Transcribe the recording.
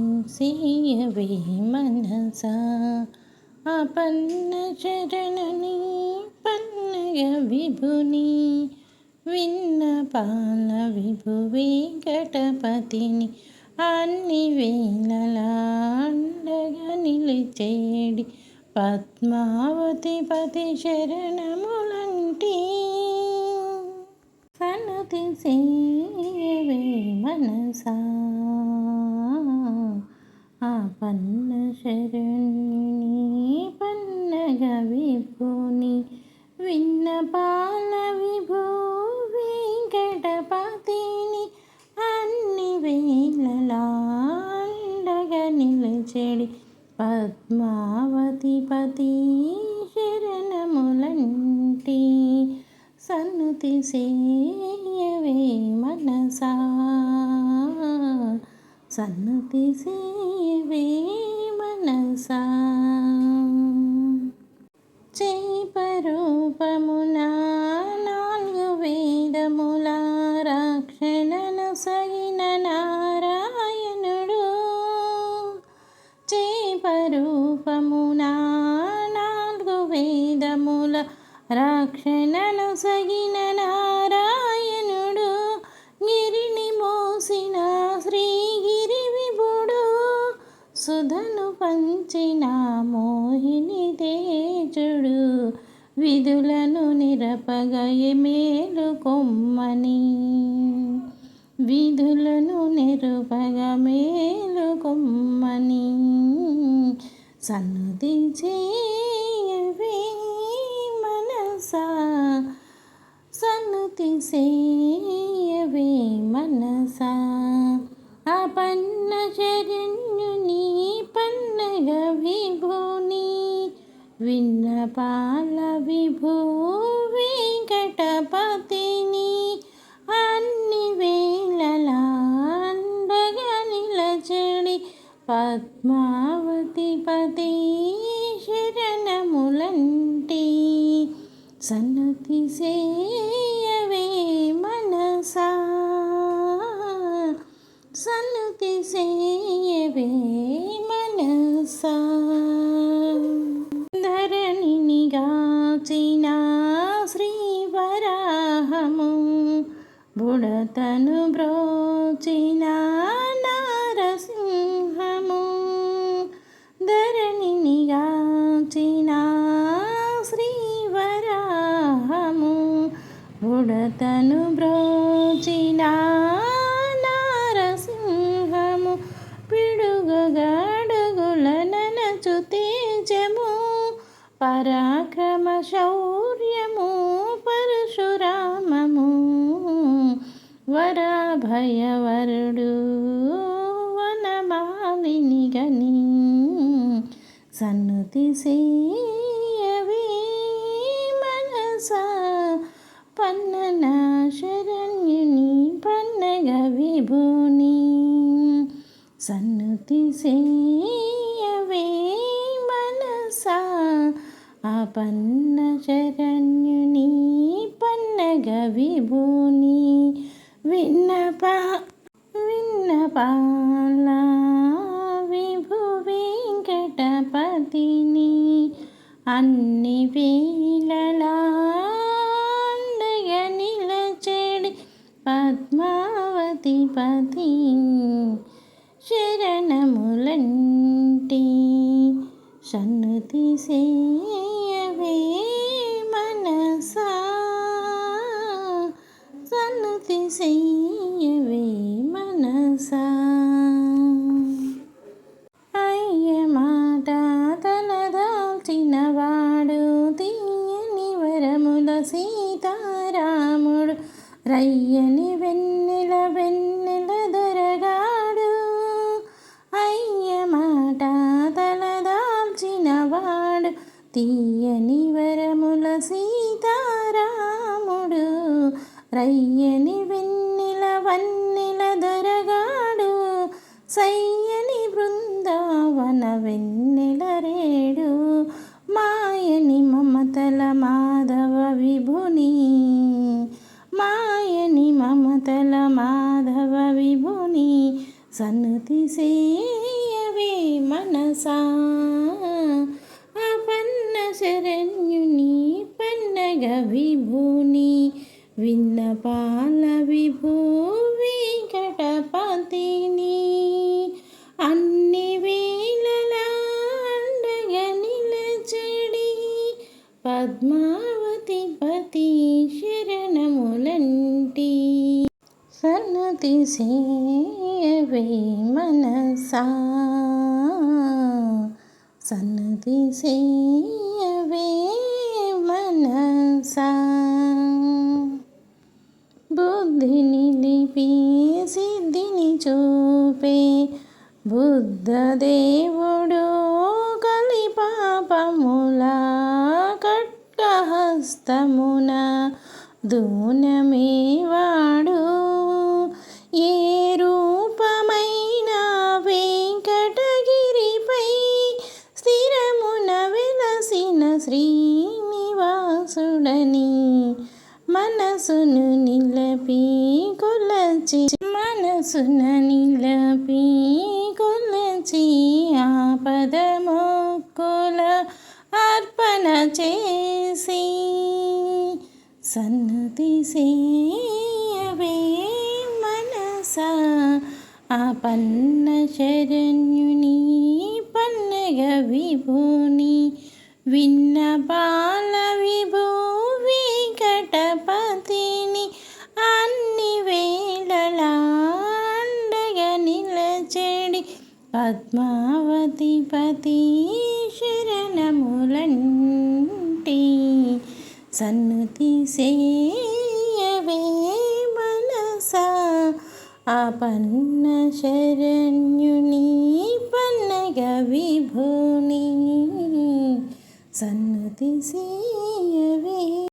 సన్నుతింసియవే మనసా ఆపన్న చరణని పన్నయ విభుని విన్నపాల విభు వెంకటపతిని అన్ని వేళలా అండగా నిలిచేడి పద్మావతి పతి శరణములంటి సన్నుతింసియవే మనసా ఆపన్న శరణి పన్నగ విభుని విన్నపాల విభు వెంకటపతిని అన్ని వేళలా అండగా నిలిచెడి పద్మావతి పతి శరణములంటి సన్నుతింసియవే మనసా సన్నుతింసియవే మనసా చైపరూపమున నాలుగు వేదముల రక్షణను సగిన నారాయణుడు చైపరూపమున నాలుగు వేదముల రక్షణను సగిన నారాయణుడు గిరిని మోసిన శ్రీగిరి విభుడు సుధను పంచిన మోహిని తేజుడు విధులను నిరపగయ మేలుకొమ్మని విధులను నిరపగ మేలుకొమ్మని సన్నుతింసియవే మనసా సన్నుతింసియవే మనసా ఆపన్న శరణ్యుని పన్నగ విభుని విన్నపాల విభు వెంకటపతిని అన్ని వేళలా అండగా నిలచెడి పద్మావతి పతి శరణములంటి సన్నుతింసియవే మనసా సన్నుతింసియవే మనసా ధరణిని గాచిన శ్రీవరాహము బుడతను బ్రోచిన నారసింహము ధరణిని గాచిన శ్రీవరాహము బుడతను బ్రోచిన నారసింహము పిడుగగడుగుల ననచు తేజము పరాక్రమ శౌర్యము పరశురామము వరాభయవరుడు వనమాలిని గని సన్నుతింసియవే మనసా పన్నన శరణ్యుని పన్నగ విభుని సన్నుతింసియవే మనసా ఆపన్న శరణ్యుని పన్నగ విభుని విన్నపాల విభు వెంకటపతిని అన్ని వేళలా అండగా నిలచెడి పద్మావతి పతి శరణములంటి సన్నుతింసియవే మనసా సన్నుతింసియవే మనసా అయ్య మాట తలదాల్చినవాడు తీయని వరముల సీతారాముడు రయ్యని వెన్నెల వెన్నెల దొరగాడు అయ్య మాట తలదాల్చినవాడు తీయని వరముల సీతారాముడు రయ్యని వెన్నెల వన్నెల దొరగాడు సయ్యని బృందావన వెన్నెల రేడు మాయని మమతల మాధవ విభుని మాయని మమతల మాధవ విభుని సన్ను సన్నతి సేయవే మనసా ఆపన్న శరణ్యుని పన్నగ విభూని విన్నపాల విభూ వెంకటపతిని అన్ని వేళలా అండగా నిలచడి పద్మావతి పతి శరణములంటి సన్నతి సేయవే మనసా సన్నతి సేయవే మనసా బుద్ధిని లిపి సిద్ధిని చూపే బుద్ధదేవుడు కలి పాపముల ఖడ్గహస్తమున దూనమేవాడు ఏ రూపమైన వెంకటగిరిపై స్థిరమున వెలసిన శ్రీనివాసుడని మనసును నిలపి కొలచి ఆపదమొక్కుల అర్పణ చేసి సన్నతి సేయవే మనసా ఆపన్న శరణ్యుని పన్నగ విభూని విన్నపాల విభూ వెంకటపతిని అన్ని వేళలా అండగా నిలచెడి పద్మావతి పతి శరణములంటి సన్నతి సేయవే మనసా ఆపన్న శరణ్యుని పన్నగ విభూని సన్నతి సేయవే